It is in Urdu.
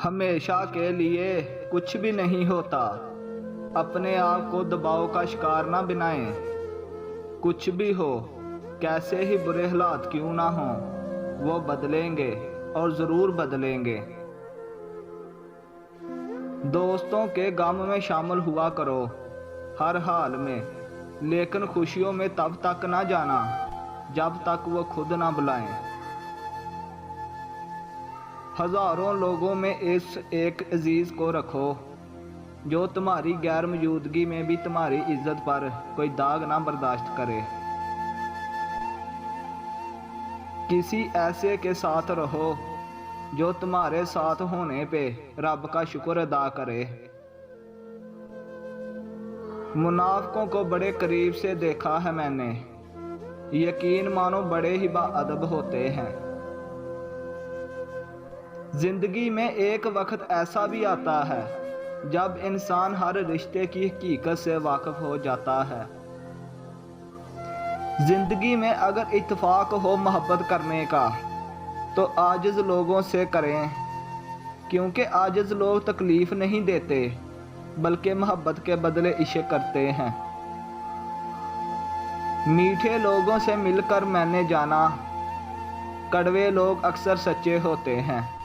ہمیشہ کے لیے کچھ بھی نہیں ہوتا، اپنے آپ کو دباؤ کا شکار نہ بنائیں۔ کچھ بھی ہو، کیسے ہی برے حالات کیوں نہ ہوں، وہ بدلیں گے اور ضرور بدلیں گے۔ دوستوں کے غم میں شامل ہوا کرو ہر حال میں، لیکن خوشیوں میں تب تک نہ جانا جب تک وہ خود نہ بلائیں۔ ہزاروں لوگوں میں اس ایک عزیز کو رکھو جو تمہاری غیر موجودگی میں بھی تمہاری عزت پر کوئی داغ نہ برداشت کرے۔ کسی ایسے کے ساتھ رہو جو تمہارے ساتھ ہونے پہ رب کا شکر ادا کرے۔ منافقوں کو بڑے قریب سے دیکھا ہے میں نے، یقین مانو بڑے ہی باادب ہوتے ہیں۔ زندگی میں ایک وقت ایسا بھی آتا ہے جب انسان ہر رشتے کی حقیقت سے واقف ہو جاتا ہے۔ زندگی میں اگر اتفاق ہو محبت کرنے کا تو عاجز لوگوں سے کریں، کیونکہ عاجز لوگ تکلیف نہیں دیتے بلکہ محبت کے بدلے عشق کرتے ہیں۔ میٹھے لوگوں سے مل کر میں نے جانا، کڑوے لوگ اکثر سچے ہوتے ہیں۔